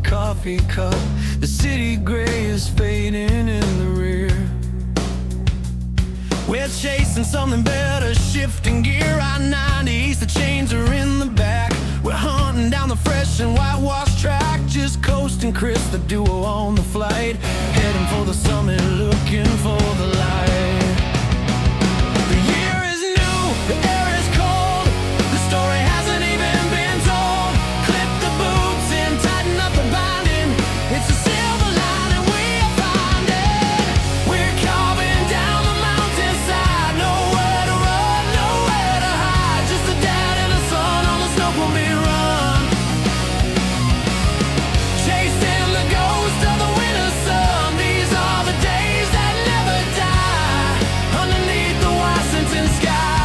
coffee cup. The city gray is fading in the rear. We're chasing something better, shifting gear. I-90, the chains are in the back. We're hunting down the fresh and whitewashed track, just coasting Chris, the duo on the flight, heading for the summit, looking for the light. The year is new, the air is cold, the story hasn't even been told. Clip the boots and tighten up the binding. It's a silver line and we are finding. We're carving down the mountainside. Nowhere to run, nowhere to hide. Just the dad and the son on the Snoqualmie run. Chasing the ghost of the winter sun. These are the days that never die. Underneath the Washington sky,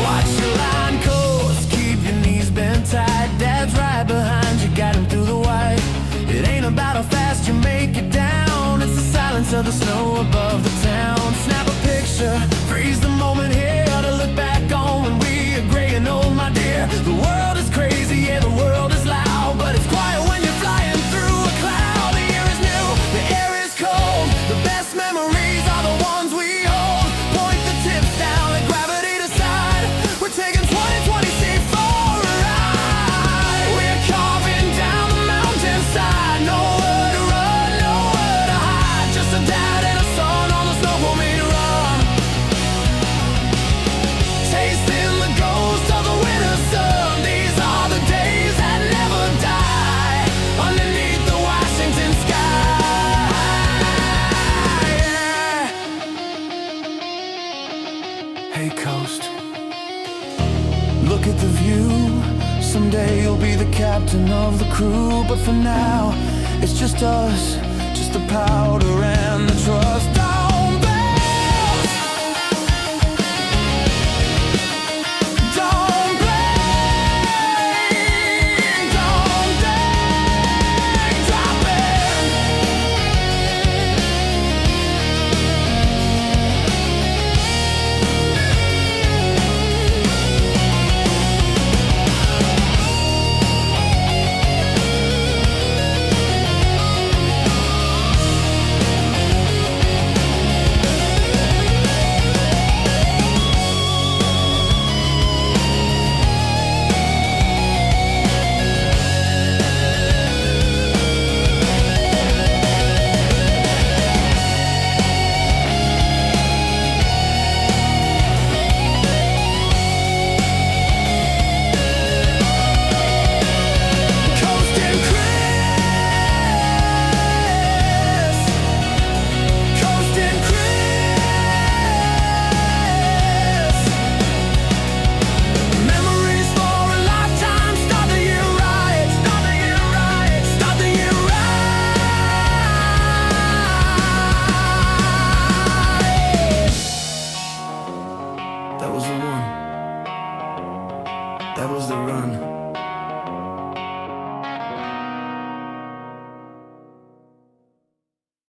watch your line coast, keep your knees bent tight. Dad's right behind you, guide him through the white. It ain't about how fast you make it down, it's the silence of the snow above the town. Snap a picture, freeze the moment here to look back on when we are gray and old, my dear. The world is crazy, yeah, the world is loud, but it's quiet when you're flying through a cloud. The year is new, the air is cold, the best memories are the ones we hold. Point the tips down, let gravity decide. We're taking 2026 for a ride. We're carving down the mountainside. Nowhere to run, nowhere to hide. Just a dad and a son on the Snoqualmie run. Tasting the ghost of the winter sun. These are the days that never die. Underneath the Washington sky, yeah. Hey coast, look at the view. Someday you'll be the captain of the crew, but for now, it's just us, just the powder and the trust. Don't bounce, don't blink, don't dare drop it. Coasting Chris, coasting Chris. Memories for a lifetime. Start the year right, start the year right, start the year right. That was the one. That was the run.